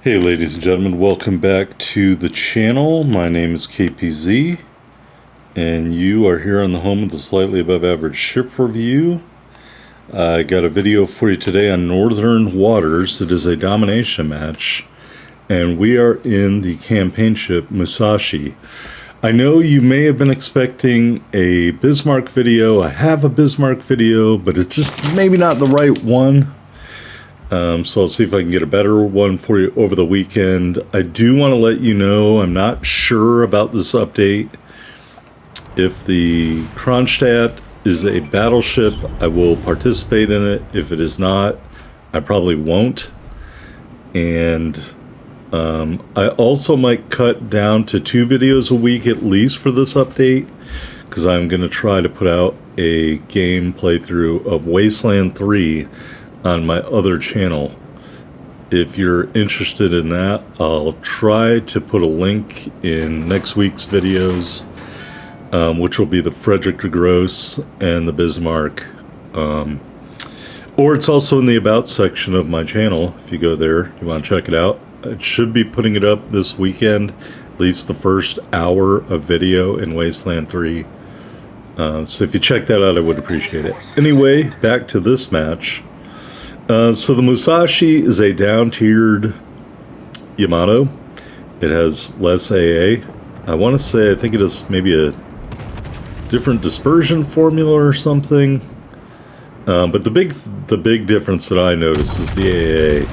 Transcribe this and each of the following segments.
Hey ladies and gentlemen, welcome back to the channel. My name is KPZ and you are here on the home of the slightly above average ship review. I got a video for you today on Northern Waters. It is a domination match and we are in the campaign ship Musashi. I know you may have been expecting a Bismarck video. I have a Bismarck video, but it's just maybe not the right one. So I'll see if I can get a better one for you over the weekend. I do want to let you know I'm not sure about this update. If the Kronstadt is a battleship, I will participate in it. If it is not, I probably won't. And I also might cut down to 2 videos a week at least for this update, because I'm going to try to put out a game playthrough of Wasteland 3 on my other channel. If you're interested in that, I'll try to put a link in next week's videos, which will be the Frederick de Gross and the Bismarck. Or it's also in the About section of my channel. If you go there, you want to check it out. I should be putting it up this weekend, at least the first hour of video in Wasteland 3. So if you check that out, I would appreciate it. Anyway, back to this match. So the Musashi is a down-tiered Yamato. It has less AA. I want to say, I think it is maybe a different dispersion formula or something. But the big difference that I notice is the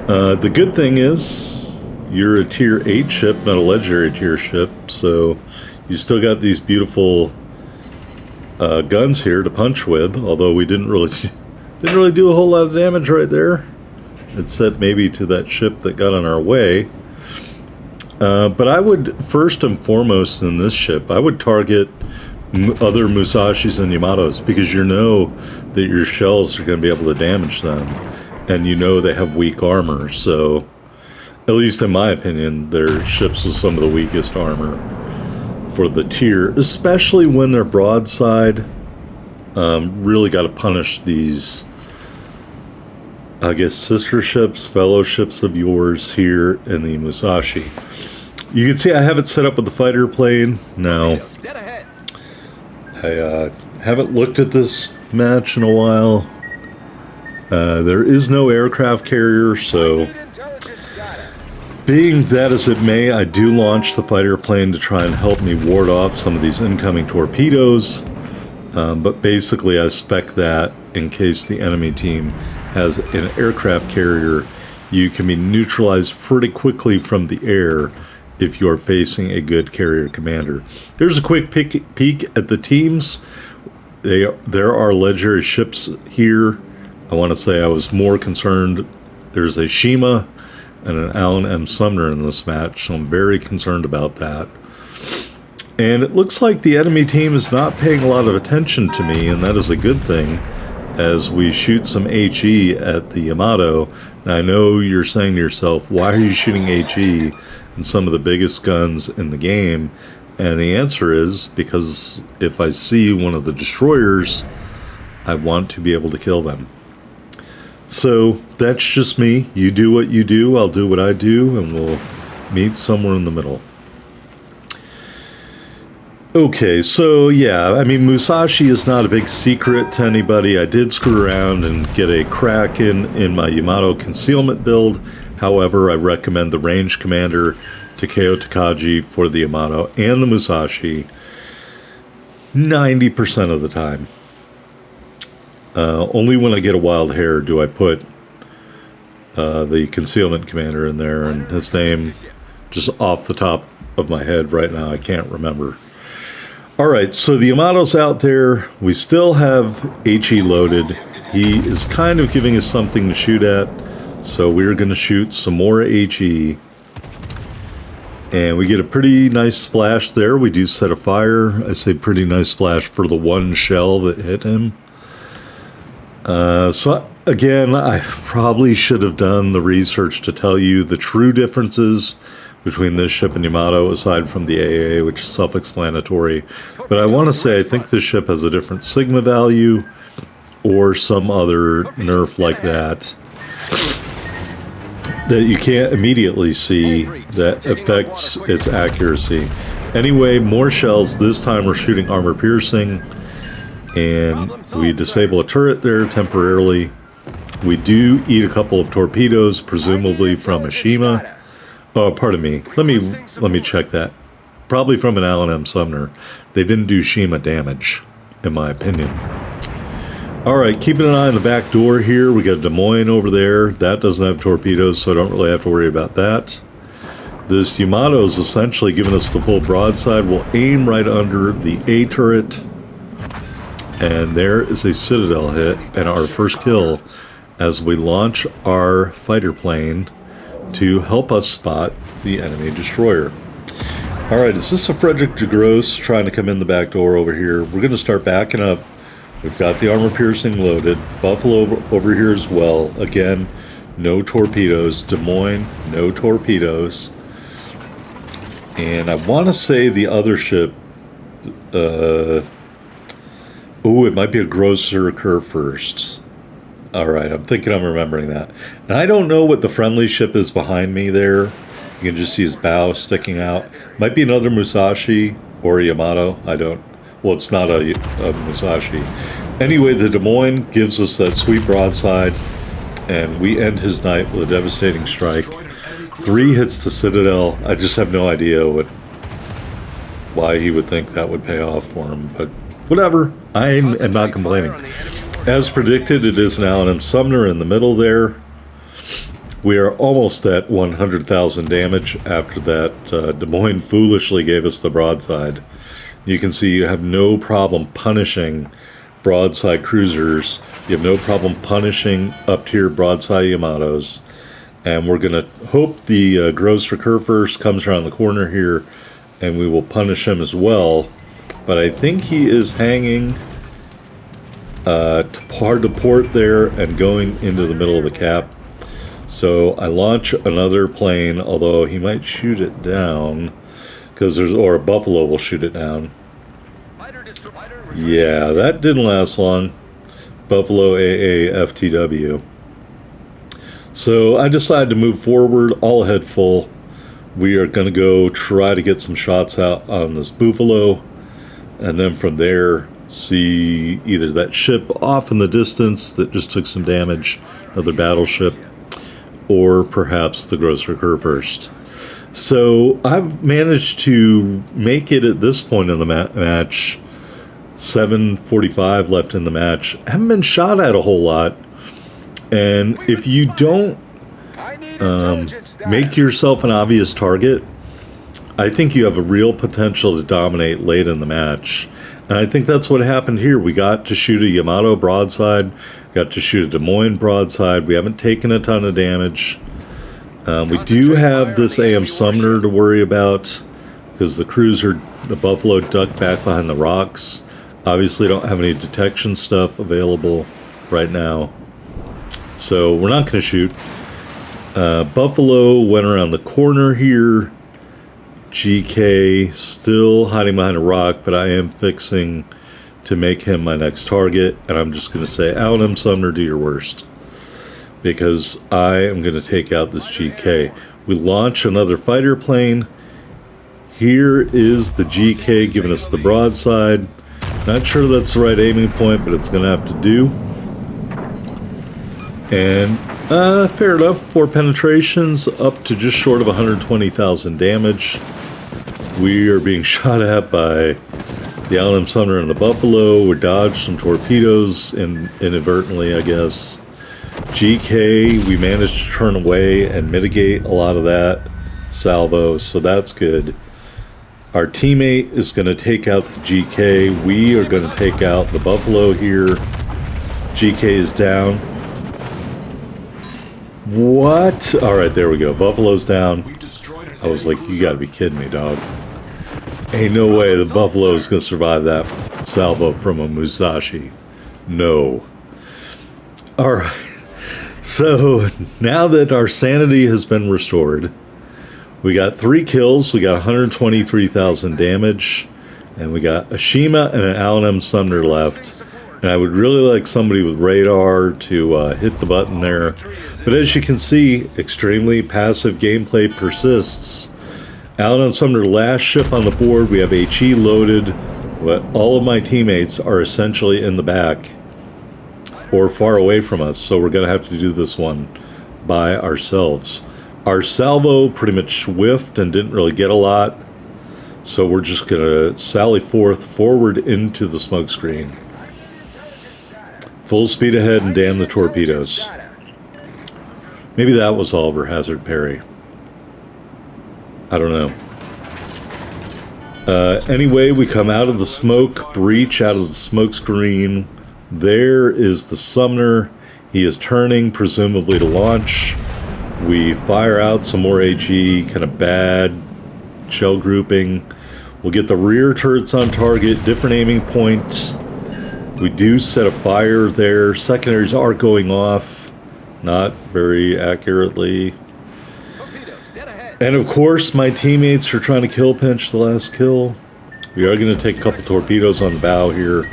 AA. The good thing is you're a tier 8 ship, not a legendary tier ship, so you still got these beautiful guns here to punch with, although we didn't really do a whole lot of damage right there. It's set maybe to that ship that got on our way. But I would, first and foremost in this ship, I would target other Musashis and Yamatos, because you know that your shells are going to be able to damage them. And you know they have weak armor, so at least in my opinion, their ships with some of the weakest armor for the tier, especially when they're broadside. Really got to punish these, I guess, sister ships, fellow ships of yours here in the Musashi. You can see I have it set up with the fighter plane. Now, I haven't looked at this match in a while. There is no aircraft carrier, so being that as it may, I do launch the fighter plane to try and help me ward off some of these incoming torpedoes. But basically I spec that in case the enemy team has an aircraft carrier, you can be neutralized pretty quickly from the air if you're facing a good carrier commander. Here's a quick peek at the teams. There are legendary ships here. I want to say I was more concerned. There's a Shima and an Allen M. Sumner in this match, so I'm very concerned about that. And it looks like the enemy team is not paying a lot of attention to me, and that is a good thing, as we shoot some HE at the Yamato. Now, I know you're saying to yourself, why are you shooting HE in some of the biggest guns in the game? And the answer is because if I see one of the destroyers, I want to be able to kill them. So that's just me. You do what you do, I'll do what I do, and we'll meet somewhere in the middle. Okay, so yeah, I mean, Musashi is not a big secret to anybody. I did screw around and get a crack in my Yamato concealment build. However, I recommend the range commander, Takeo Takagi, for the Yamato and the Musashi 90% of the time. Only when I get a wild hair do I put the concealment commander in there, and his name, just off the top of my head right now, I can't remember. Alright, so the Yamato's out there. We still have HE loaded. He is kind of giving us something to shoot at, so we're going to shoot some more HE. And we get a pretty nice splash there. We do set a fire. I say pretty nice splash for the one shell that hit him. So again, I probably should have done the research to tell you the true differences between this ship and Yamato, aside from the AA, which is self-explanatory. But I want to say I think this ship has a different Sigma value or some other nerf like that. that you can't immediately see that affects its accuracy. Anyway, more shells. This time we're shooting armor piercing, and we disable a turret there temporarily. We do eat a couple of torpedoes, presumably from a Shima. Oh, pardon me. Let me check that. Probably from an Allen Sumner. They didn't do Shima damage, in my opinion. All right, keeping an eye on the back door here. We got Des Moines over there. That doesn't have torpedoes, so I don't really have to worry about that. This Yamato is essentially giving us the full broadside. We'll aim right under the A turret. And there is a Citadel hit and our first kill as we launch our fighter plane to help us spot the enemy destroyer. All right, is this a Frederick de Grosse trying to come in the back door over here? We're going to start backing up. We've got the armor piercing loaded. Buffalo over here as well. Again, no torpedoes. Des Moines, no torpedoes. And I want to say the other ship, it might be a Grosser Kerr first. All right, I'm thinking I'm remembering that. And I don't know what the friendly ship is behind me there. You can just see his bow sticking out. Might be another Musashi or a Yamato. I don't. Well, it's not a Musashi. Anyway, the Des Moines gives us that sweet broadside, and we end his night with a devastating strike. 3 hits the Citadel. I just have no idea why he would think that would pay off for him, but whatever. I am not complaining. As predicted, it is now an Sumner in the middle there. We are almost at 100,000 damage after that Des Moines foolishly gave us the broadside. You can see you have no problem punishing broadside cruisers. You have no problem punishing up-tier broadside Yamatos. And we're going to hope the Grosser Kerr first comes around the corner here, and we will punish him as well. But I think he is hanging hard to port there and going into the middle of the cap. So I launch another plane, although he might shoot it down. Or a Buffalo will shoot it down. Yeah, that didn't last long. Buffalo AA FTW. So I decided to move forward, all ahead full. We are going to go try to get some shots out on this Buffalo. And then from there, see either that ship off in the distance that just took some damage, another battleship, or perhaps the Grosser Kerr first. So I've managed to make it at this point in the match. 7:45 left in the match. I haven't been shot at a whole lot. And if you don't make yourself an obvious target, I think you have a real potential to dominate late in the match. And I think that's what happened here. We got to shoot a Yamato broadside, got to shoot a Des Moines broadside. We haven't taken a ton of damage. We do have this AM Sumner to worry about because the cruiser, the Buffalo, ducked back behind the rocks. Obviously don't have any detection stuff available right now. So we're not going to shoot. Buffalo went around the corner here. GK still hiding behind a rock, but I am fixing to make him my next target. And I'm just going to say, Allen Sumner, do your worst. Because I am going to take out this GK. We launch another fighter plane. Here is the GK giving us the broadside. Not sure that's the right aiming point, but it's going to have to do. And fair enough, 4 penetrations, up to just short of 120,000 damage. We are being shot at by the Allen Sumner and the Buffalo. We dodged some torpedoes inadvertently, I guess. GK, we managed to turn away and mitigate a lot of that salvo, so that's good. Our teammate is going to take out the GK. We are going to take out the Buffalo here. GK is down. What? All right, there we go. Buffalo's down. I was like, you got to be kidding me, dog. Ain't no way the Buffalo is going to survive that salvo from a Musashi. No. All right. So now that our sanity has been restored, we got 3 kills, we got 123,000 damage, and we got a Shima and an Allen Sumner left. And I would really like somebody with radar to hit the button there. But as you can see, extremely passive gameplay persists. Out on Sumner, last ship on the board, we have HE loaded, but all of my teammates are essentially in the back or far away from us, so we're going to have to do this one by ourselves. Our salvo pretty much whiffed and didn't really get a lot, so we're just going to sally forward into the smoke screen. Full speed ahead and damn the torpedoes. Maybe that was Oliver Hazard Perry. I don't know. Anyway, we come out of the smoke breach, out of the smoke screen. There is the Sumner. He is turning, presumably to launch. We fire out some more HE, kind of bad shell grouping. We'll get the rear turrets on target, different aiming points. We do set a fire there. Secondaries are going off, not very accurately. And of course, my teammates are trying to kill pinch the last kill. We are going to take a couple torpedoes on the bow here,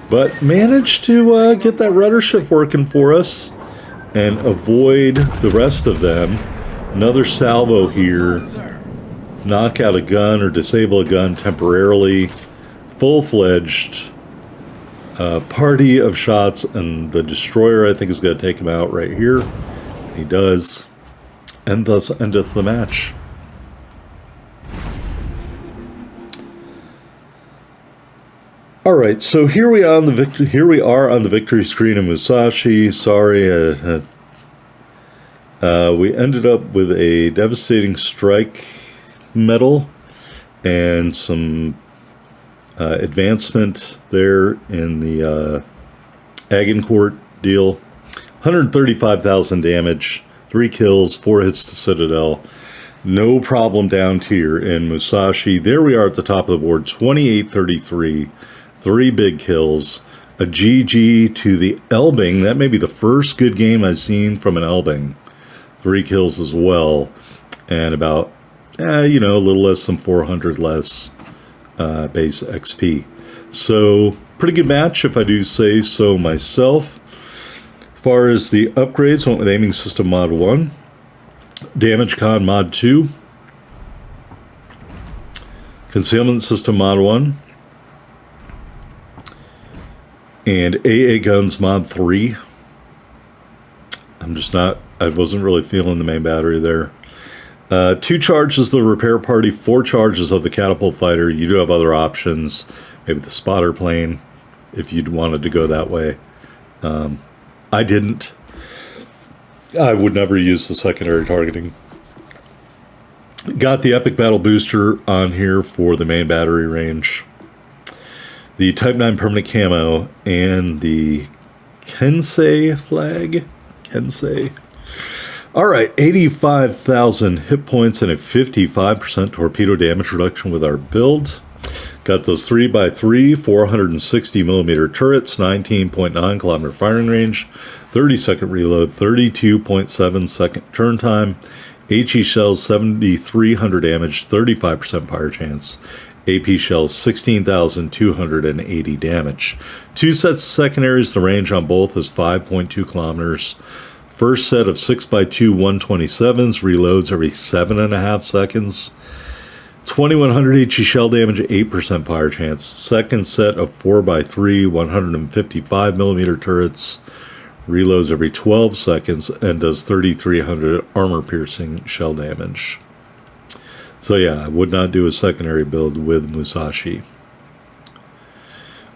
but managed to get that rudder shift working for us and avoid the rest of them. Another salvo here. Knock out a gun or disable a gun temporarily. Full-fledged party of shots, and the destroyer, I think, is going to take him out right here. He does. And thus endeth the match. All right, so here we are on the victory screen of Musashi. Sorry, we ended up with a devastating strike medal and some advancement there in the Agincourt deal. 135,000 damage. 3 kills, 4 hits to Citadel. No problem down tier in Musashi. There we are at the top of the board, 28-33. 3 big kills. A GG to the Elbing. That may be the first good game I've seen from an Elbing. 3 kills as well. And about, a little less than 400 less base XP. So, pretty good match if I do say so myself. As far as the upgrades, went with Aiming System Mod 1, Damage Con Mod 2, Concealment System Mod 1, and AA Guns Mod 3. I wasn't really feeling the main battery there. 2 charges of the Repair Party, 4 charges of the Catapult Fighter. You do have other options, maybe the Spotter Plane, if you'd wanted to go that way. I didn't. I would never use the secondary targeting. Got the Epic Battle Booster on here for the main battery range. The Type 9 permanent camo and the Kensei flag. Kensei. Alright, 85,000 hit points and a 55% torpedo damage reduction with our build. Got those 3x3 460mm turrets, 19.9 kilometer firing range, 30-second reload, 32.7 second turn time, HE shells 7,300 damage, 35% fire chance, AP shells 16,280 damage. 2 sets of secondaries, the range on both is 5.2 kilometers. First set of 6x2 127s, reloads every 7.5 seconds. 2100 HE shell damage, 8% fire chance. Second set of 4x3 155mm turrets, reloads every 12 seconds, and does 3300 armor piercing shell damage. So yeah, I would not do a secondary build with Musashi.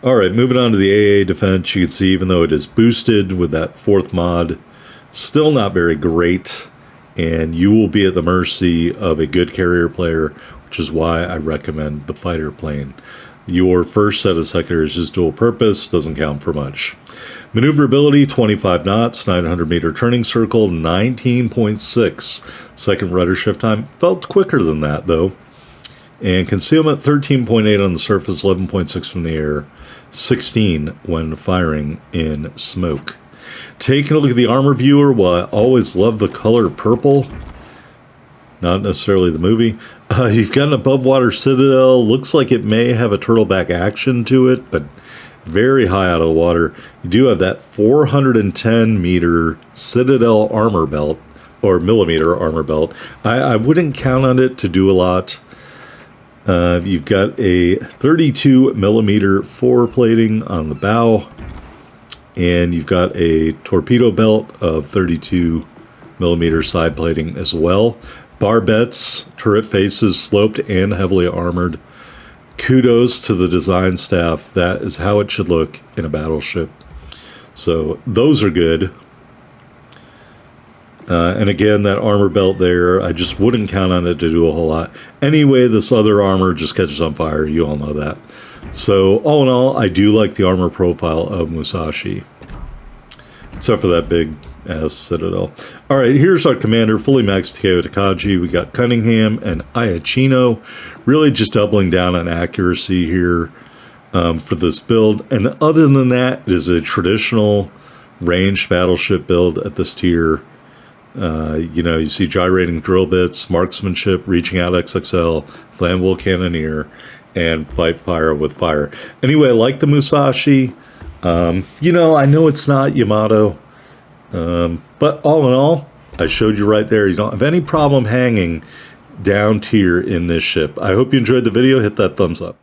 Alright, moving on to the AA defense. You can see, even though it is boosted with that 4th mod, still not very great, and you will be at the mercy of a good carrier player, which is why I recommend the fighter plane. Your first set of secondaries is dual purpose, doesn't count for much. Maneuverability, 25 knots, 900 meter turning circle, 19.6 second rudder shift time. Felt quicker than that though. And concealment, 13.8 on the surface, 11.6 from the air, 16 when firing in smoke. Taking a look at the armor viewer, well, I always love the color purple. Not necessarily the movie. You've got an above water citadel. Looks like it may have a turtleback action to it, but very high out of the water. You do have that 410 meter Citadel armor belt, or millimeter armor belt. I wouldn't count on it to do a lot. You've got a 32 millimeter forward plating on the bow, and you've got a torpedo belt of 32 millimeter side plating as well. Barbettes, turret faces, sloped and heavily armored. Kudos to the design staff. That is how it should look in a battleship. So those are good. And again, that armor belt there, I just wouldn't count on it to do a whole lot. Anyway, this other armor just catches on fire. You all know that. So all in all, I do like the armor profile of Musashi. Except for that big ass Citadel. All right, here's our commander, fully maxed Takeo Takagi. We got Cunningham and Ayachino, really just doubling down on accuracy here for this build. And other than that, it is a traditional ranged battleship build at this tier. You know, you see gyrating drill bits, marksmanship, reaching out XXL, flammable cannoneer, and fight fire with fire. Anyway, I like the Musashi. You know, I know it's not Yamato. But all in all, I showed you right there. You don't have any problem hanging down tier in this ship. I hope you enjoyed the video. Hit that thumbs up.